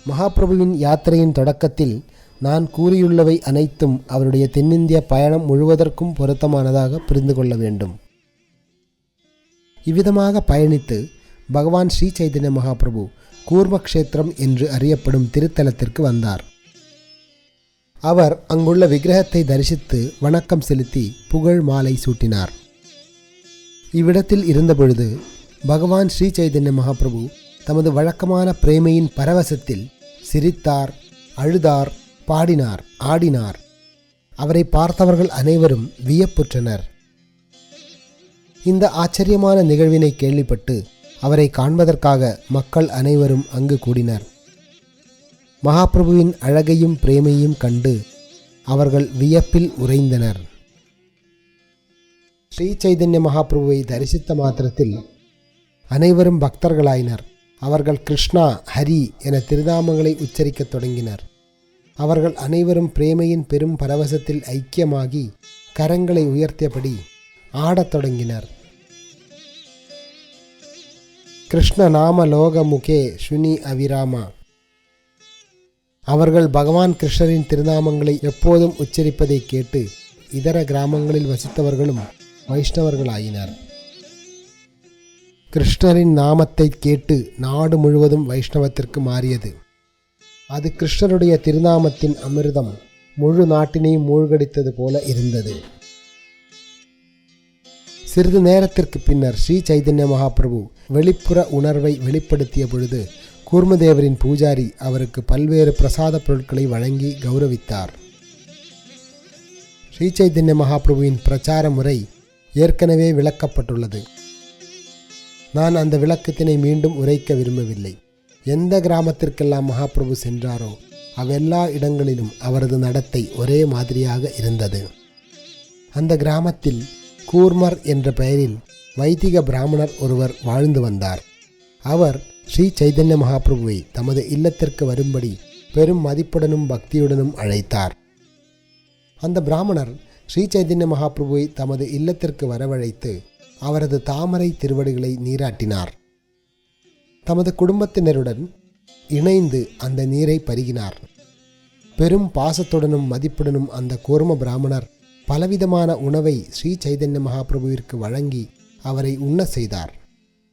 மகாபிரபுவின் யாத்திரையின் தொடக்கத்தில் நான் கூறியுள்ளவை அனைத்தும் அவருடைய தென்னிந்திய பயணம் முழுவதற்கும் பொருத்தமானதாக புரிந்து கொள்ள வேண்டும். இவ்விதமாக பயணித்து பகவான் ஸ்ரீ சைதன்ய மகாபிரபு கூர்மக்ஷேத்திரம் என்று அறியப்படும் திருத்தலத்திற்கு வந்தார். அவர் அங்குள்ள விக்கிரகத்தை தரிசித்து வணக்கம் செலுத்தி புகழ் மாலை சூட்டினார். இவ்விடத்தில் இருந்தபொழுது பகவான் ஸ்ரீ சைதன்ய மகாபிரபு தமது வழக்கமான பிரேமையின் பரவசத்தில் சிரித்தார், அழுதார், பாடினார், ஆடினார். அவரை பார்த்தவர்கள் அனைவரும் வியப்புற்றனர். இந்த ஆச்சரியமான நிகழ்வினை கேள்விப்பட்டு அவரை காண்பதற்காக மக்கள் அனைவரும் அங்கு கூடினர். மகாபிரபுவின் அழகையும் பிரேமையும் கண்டு அவர்கள் வியப்பில் உறைந்தனர். ஸ்ரீ சைதன்ய மகாபிரபுவை தரிசித்த மாத்திரத்தில் அனைவரும் பக்தர்களாயினர். அவர்கள் கிருஷ்ணா, ஹரி என திருநாமங்களை உச்சரிக்கத் தொடங்கினர். அவர்கள் அனைவரும் பிரேமையின் பெரும் பரவசத்தில் ஐக்கியமாகி கரங்களை உயர்த்தியபடி ஆடத் தொடங்கினர். கிருஷ்ண நாம லோக முகே சுனி அவிராமா. அவர்கள் பகவான் கிருஷ்ணரின் திருநாமங்களை எப்போதும் உச்சரிப்பதை கேட்டு இதர கிராமங்களில் வசித்தவர்களும் வைஷ்ணவர்களாயினர். கிருஷ்ணரின் நாமத்தை கேட்டு நாடு முழுவதும் வைஷ்ணவத்திற்கு மாறியது. அது கிருஷ்ணருடைய திருநாமத்தின் அமிர்தம் முழு நாட்டினையும் மூழ்கடித்தது போல இருந்தது. சிறிது நேரத்திற்கு பின்னர் ஸ்ரீ சைதன்ய மகாபிரபு வெளிப்புற உணர்வை வெளிப்படுத்திய பொழுது கூர்மதேவரின் பூஜாரி அவருக்கு பல்வேறு பிரசாத பொருட்களை வழங்கி கௌரவித்தார். ஸ்ரீ சைதன்ய மகாபிரபுவின் பிரச்சார முறை ஏற்கனவே விளக்கப்பட்டுள்ளது. நான் அந்த விளக்கத்தினை மீண்டும் உரைக்க விரும்பவில்லை. எந்த கிராமத்திற்கெல்லாம் மகாபிரபு சென்றாரோ அவ்வெல்லா இடங்களிலும் அவரது நடத்தை ஒரே மாதிரியாக இருந்தது. அந்த கிராமத்தில் கூர்மர் என்ற பெயரில் வைதிக பிராமணர் ஒருவர் வாழ்ந்து வந்தார். அவர் ஸ்ரீ சைதன்ய மகாபிரபுவை தமது இல்லத்திற்கு வரும்படி பெரும் மதிப்புடனும் பக்தியுடனும் அழைத்தார். அந்த பிராமணர் ஸ்ரீ சைதன்ய மகாபிரபுவை தமது இல்லத்திற்கு வரவழைத்து அவரது தாமரை திருவடிகளை நீராட்டினார். தமது குடும்பத்தினருடன் இணைந்து அந்த நீரை பருகினார். பெரும் பாசத்துடனும் மதிப்புடனும் அந்த கூர்ம பிராமணர் பலவிதமான உணவை ஸ்ரீ சைதன்ய மகாபிரபுவிற்கு வழங்கி அவரை உண்ண செய்தார்.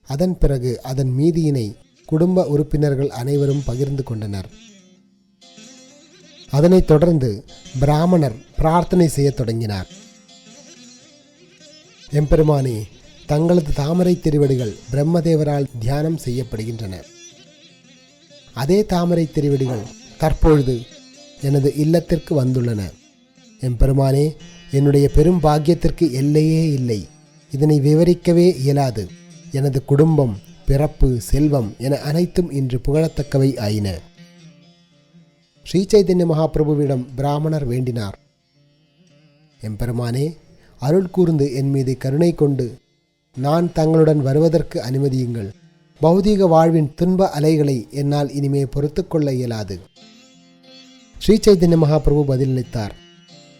அதன் பிறகு அதன் மீதியினை குடும்ப உறுப்பினர்கள் அனைவரும் பகிர்ந்து கொண்டனர். அதனைத் தொடர்ந்து பிராமணர் பிரார்த்தனை செய்யத் தொடங்கினார். எம்பெருமானே, தங்களது தாமரை திருவடிகள் பிரம்மதேவரால் தியானம் செய்யப்படுகின்றன. அதே தாமரை திருவடிகள் தற்பொழுது எனது இல்லத்திற்கு வந்துள்ளன. எம்பெருமானே, என்னுடைய பெரும் பாக்கியத்திற்கு எல்லையே இல்லை. இதனை விவரிக்கவே இயலாது. எனது குடும்பம், பிறப்பு, செல்வம் என அனைத்தும் இன்று புகழத்தக்கவை ஆயின. ஸ்ரீ சைதன்ய மகாபிரபுவிடம் பிராமணர் வேண்டினார். எம்பெருமானே, அருள் கூர்ந்து என் மீது கருணை கொண்டு நான் தங்களுடன் வருவதற்கு அனுமதியுங்கள். பௌதீக வாழ்வின் துன்ப அலைகளை என்னால் இனிமே பொறுத்து கொள்ள இயலாது. ஸ்ரீ சைதன்ய மகாபிரபு பதிலளித்தார்,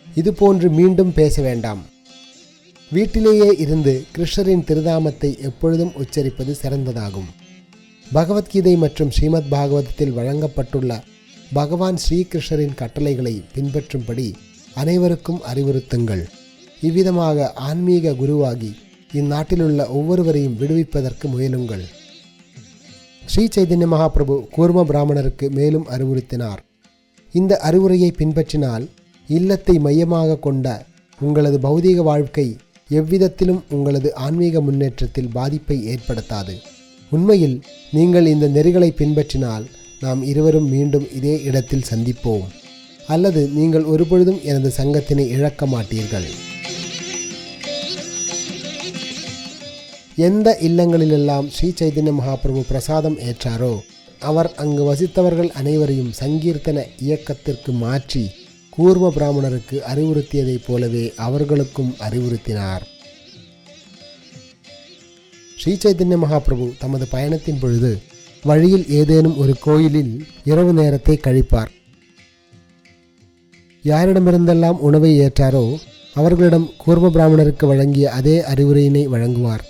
இதுபோன்று மீண்டும் பேச வேண்டாம். வீட்டிலேயே இருந்து கிருஷ்ணரின் திருநாமத்தை எப்பொழுதும் உச்சரிப்பது சிறந்ததாகும். பகவத்கீதை மற்றும் ஸ்ரீமத் பாகவதத்தில் வழங்கப்பட்டுள்ள பகவான் ஸ்ரீகிருஷ்ணரின் கட்டளைகளை பின்பற்றும்படி அனைவருக்கும் அறிவுறுத்துங்கள். இவ்விதமாக ஆன்மீக குருவாகி இந்நாட்டிலுள்ள ஒவ்வொருவரையும் விடுவிப்பதற்கு முயலுங்கள். ஸ்ரீ சைதன்ய மகாபிரபு கூர்ம பிராமணருக்கு மேலும் அறிவுறுத்தினார். இந்த அறிவுரையை பின்பற்றினால் இல்லத்தை மையமாக கொண்ட உங்களது பௌதீக வாழ்க்கை எவ்விதத்திலும் உங்களது ஆன்மீக முன்னேற்றத்தில் பாதிப்பை ஏற்படுத்தாது. உண்மையில் நீங்கள் இந்த நெறிகளை பின்பற்றினால் நாம் இருவரும் மீண்டும் இதே இடத்தில் சந்திப்போம். அல்லது நீங்கள் ஒருபொழுதும் எனது சங்கத்தினை இழக்க மாட்டீர்கள். எந்த இல்லங்களிலெல்லாம் ஸ்ரீ சைதன்ய மகாபிரபு பிரசாதம் ஏற்றாரோ அவர் அங்கு வசித்தவர்கள் அனைவரையும் சங்கீர்த்தன இயக்கத்திற்கு மாற்றி கூர்ம பிராமணருக்கு அறிவுறுத்தியதைப் போலவே அவர்களுக்கும் அறிவுறுத்தினார். ஸ்ரீ சைதன்ய மகாபிரபு தமது பயணத்தின் பொழுது வழியில் ஏதேனும் ஒரு கோயிலில் இரவு நேரத்தை கழிப்பார். யாரிடமிருந்தெல்லாம் உணவை ஏற்றாரோ அவர்களிடம் கூர்ம பிராமணருக்கு வழங்கிய அதே அறிவுரையினை வழங்குவார்.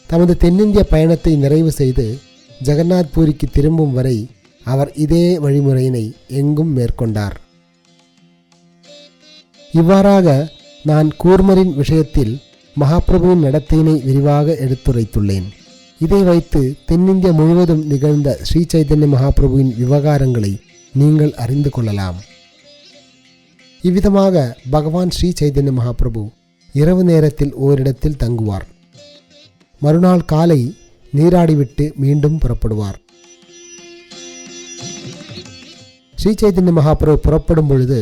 தமது தென்னிந்திய பயணத்தை நிறைவு செய்து ஜெகநாத் பூரிக்கு திரும்பும் வரை அவர் இதே வழிமுறையினை எங்கும் மேற்கொண்டார். இவ்வாறாக நான் கூர்மரின் விஷயத்தில் மகாபிரபுவின் நடத்தையினை விரிவாக எடுத்துரைத்துள்ளேன். இதை வைத்து தென்னிந்தியா முழுவதும் நிகழ்ந்த ஸ்ரீ சைதன்ய மகாபிரபுவின் விவகாரங்களை நீங்கள் அறிந்து கொள்ளலாம். இவ்விதமாக பகவான் ஸ்ரீ சைதன்ய மகாபிரபு இரவு நேரத்தில் ஓரிடத்தில் தங்குவார். மறுநாள் காலை நீராடிவிட்டு மீண்டும் புறப்படுவார். ஸ்ரீ சைதன்ய மகாபிரபு புறப்படும் பொழுது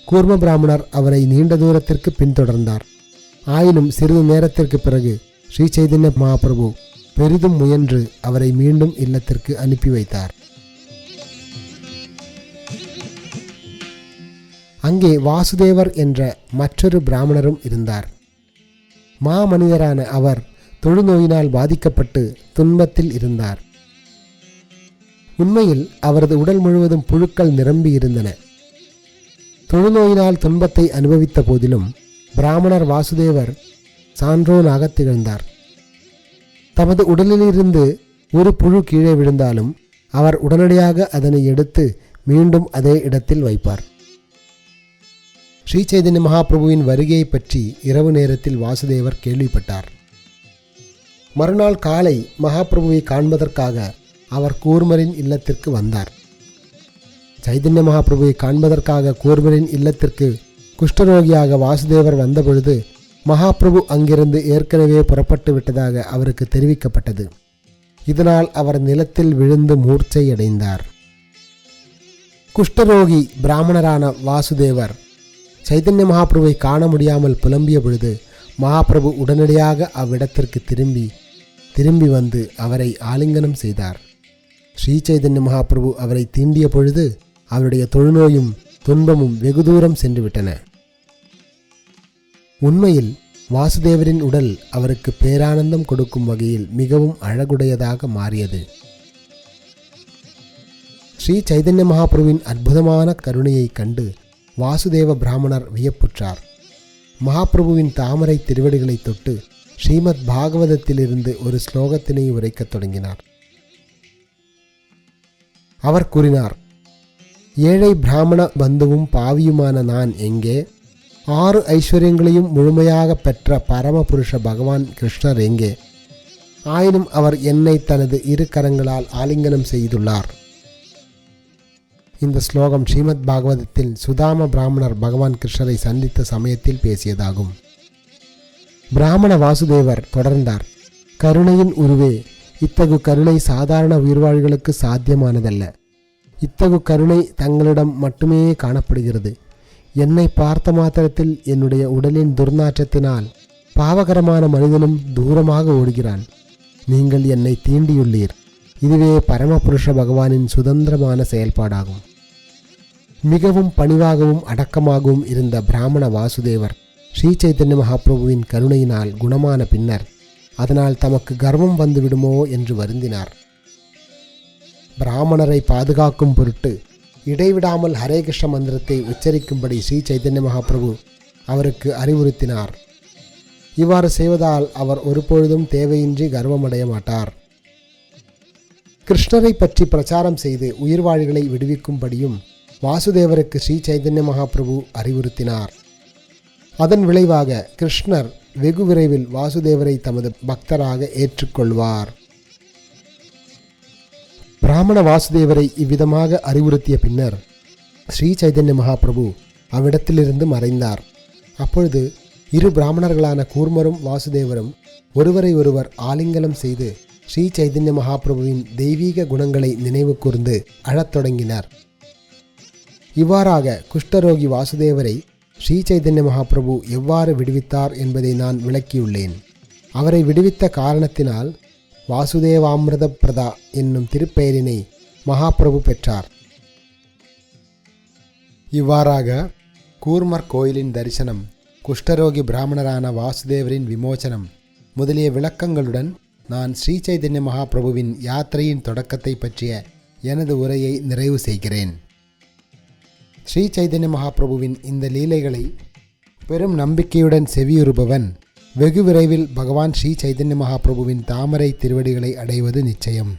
கூர்ம பிராமணர் அவரை நீண்ட தூரத்திற்கு பின்தொடர்ந்தார். ஆயினும் சிறிது நேரத்திற்கு பிறகு ஸ்ரீ சைதன்ய மகாபிரபு பெரிதும் முயன்று அவரை மீண்டும் இல்லத்திற்கு அனுப்பி வைத்தார். அங்கே வாசுதேவர் என்ற மற்றொரு பிராமணரும் இருந்தார். மாமனிதரான அவர் தொழுநோயினால் பாதிக்கப்பட்டு துன்பத்தில் இருந்தார். உண்மையில் அவரது உடல் முழுவதும் புழுக்கள் நிரம்பி இருந்தன. தொழுநோயினால் துன்பத்தை அனுபவித்த போதிலும் பிராமணர் வாசுதேவர் சான்றோனாக திகழ்ந்தார். தமது உடலிலிருந்து ஒரு புழு கீழே விழுந்தாலும் அவர் உடனடியாக அதனை எடுத்து மீண்டும் அதே இடத்தில் வைப்பார். ஸ்ரீ சைதன்ய மகாபிரபுவின் வருகையை பற்றி இரவு நேரத்தில் வாசுதேவர் கேள்விப்பட்டார். மறுநாள் காலை மகாபிரபுவை காண்பதற்காக அவர் கூர்மரின் இல்லத்திற்கு வந்தார். சைதன்ய மகாபிரபுவை காண்பதற்காக கூர்மரின் இல்லத்திற்கு குஷ்டரோகியாக வாசுதேவர் வந்தபொழுது மகாபிரபு அங்கிருந்து ஏற்கனவே புறப்பட்டு விட்டதாக அவருக்கு தெரிவிக்கப்பட்டது. இதனால் அவர் நிலத்தில் விழுந்து மூர்ச்சையடைந்தார். குஷ்டரோகி பிராமணரான வாசுதேவர் சைதன்ய மகாபிரபுவை காண முடியாமல் புலம்பிய பொழுது மகாபிரபு உடனடியாக அவ்விடத்திற்கு திரும்பி வந்து அவரை ஆலிங்கனம் செய்தார். ஸ்ரீ சைதன்ய மகாபிரபு அவரை தீண்டிய பொழுது அவருடைய தொழுநோயும் துன்பமும் வெகு தூரம் சென்று விட்டன. உண்மையில் வாசுதேவரின் உடல் அவருக்கு பேரானந்தம் கொடுக்கும் வகையில் மிகவும் அழகுடையதாக மாறியது. ஸ்ரீ சைதன்ய மகாபிரபுவின் அற்புதமான கருணையை கண்டு வாசுதேவ பிராமணர் வியப்புற்றார். மகாபிரபுவின் தாமரை திருவடிகளை தொட்டு ஸ்ரீமத் பாகவதத்திலிருந்து ஒரு ஸ்லோகத்தினை உரைக்கத் தொடங்கினார். அவர் கூறினார், ஏழை பிராமண பந்துவும் பாவியுமான நான் எங்கே? 6 ஐஸ்வர்யங்களையும் முழுமையாக பெற்ற பரமபுருஷ பகவான் கிருஷ்ணர் எங்கே? ஆயினும் அவர் என்னை தனது 2 கரங்களால் ஆலிங்கனம் செய்துள்ளார். இந்த ஸ்லோகம் ஸ்ரீமத் பாகவதத்தில் சுதாம பிராமணர் பகவான் கிருஷ்ணரை சந்தித்த சமயத்தில் பேசியதாகும். பிராமண வாசுதேவர் தொடர்ந்தார், கருணையின் உருவே, இத்தகு கருணை சாதாரண உயிர்வாழ்களுக்கு சாத்தியமானதல்ல. இத்தகு கருணை தங்களிடம் மட்டுமே காணப்படுகிறது. என்னை பார்த்த மாத்திரத்தில் என்னுடைய உடலின் துர்நாற்றத்தினால் பாவகரமான மனிதனும் தூரமாக ஓடுகிறான். நீங்கள் என்னை தீண்டியுள்ளீர். இதுவே பரமபுருஷ பகவானின் சுதந்திரமான செயல்பாடாகும். மிகவும் பணிவாகவும் அடக்கமாகவும் இருந்த பிராமண வாசுதேவர் ஸ்ரீ சைதன்ய மகாபிரபுவின் கருணையினால் குணமான பின்னர் அதனால் தமக்கு கர்வம் வந்துவிடுமோ என்று வருந்தினார். பிராமணரை பாதுகாக்கும் பொருட்டு இடைவிடாமல் ஹரே கிருஷ்ண மந்திரத்தை உச்சரிக்கும்படி ஸ்ரீ சைதன்ய மகாபிரபு அவருக்கு அறிவுறுத்தினார். இவ்வாறு செய்வதால் அவர் ஒருபொழுதும் தேவையின்றி கர்வமடைய மாட்டார். கிருஷ்ணரை பற்றி பிரச்சாரம் செய்து உயிர்வாழிகளை விடுவிக்கும்படியும் வாசுதேவருக்கு ஸ்ரீ சைதன்ய மகாபிரபு அறிவுறுத்தினார். அதன் விளைவாக கிருஷ்ணர் வெகு விரைவில் வாசுதேவரை தமது பக்தராக ஏற்றுக்கொள்வார். பிராமண வாசுதேவரை இவ்விதமாக அறிவுறுத்திய பின்னர் ஸ்ரீ சைதன்ய மகாபிரபு அவ்விடத்திலிருந்து மறைந்தார். அப்பொழுது 2 பிராமணர்களான கூர்மரும் வாசுதேவரும் ஒருவரை ஒருவர் ஆலிங்கனம் செய்து ஸ்ரீ சைதன்ய மகாபிரபுவின் தெய்வீக குணங்களை நினைவு கூர்ந்து அழத் தொடங்கினர். இவ்வாறாக குஷ்டரோகி வாசுதேவரை ஸ்ரீ சைதன்ய மகாபிரபு எவ்வாறு விடுவித்தார் என்பதை நான் விளக்கியுள்ளேன். அவரை விடுவித்த காரணத்தினால் வாசுதேவாமிர்த பிரதா என்னும் திருப்பெயரினை மகாபிரபு பெற்றார். இவ்வாறாக கூர்மர் கோயிலின் தரிசனம், குஷ்டரோகி பிராமணரான வாசுதேவரின் விமோசனம் முதலிய விளக்கங்களுடன் நான் ஸ்ரீ சைதன்ய மகாபிரபுவின் யாத்திரையின் தொடக்கத்தை பற்றிய எனது உரையை நிறைவு செய்கிறேன். ஸ்ரீ சைதன்ய மகாபிரபுவின் இந்த லீலைகளை பெரும் நம்பிக்கையுடன் செவியுறுபவன் வெகு விரைவில் பகவான் ஸ்ரீ சைதன்ய மகாபிரபுவின் தாமரை திருவடிகளை அடைவது நிச்சயம்.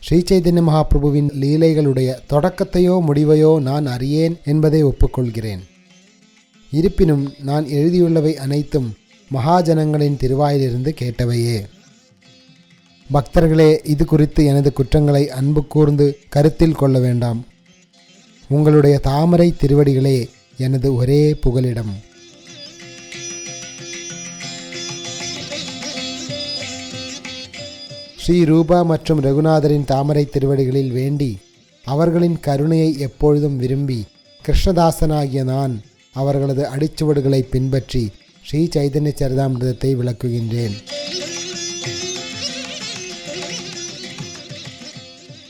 ஸ்ரீ சைதன்ய மகாபிரபுவின் லீலைகளுடைய தொடக்கத்தையோ முடிவையோ நான் அறியேன் என்பதை ஒப்புக்கொள்கிறேன். இருப்பினும் நான் எழுதியுள்ளவை அனைத்தும் மகாஜனங்களின் திருவாயிலிருந்து கேட்டவையே. பக்தர்களே, இது குறித்து எனது குற்றங்களை அன்பு கூர்ந்து கருத்தில் கொள்ள வேண்டாம். உங்களுடைய தாமரை திருவடிகளே எனது ஒரே புகலிடம். ஸ்ரீ ரூபா மற்றும் ரகுநாதரின் தாமரை திருவடிகளில் வேண்டி அவர்களின் கருணையை எப்பொழுதும் விரும்பி கிருஷ்ணதாசனாகிய நான் அவர்களது அடிச்சுவடுகளை பின்பற்றி ஸ்ரீ சைதன்ய சரிதாமிர்தத்தை விளக்குகின்றேன்.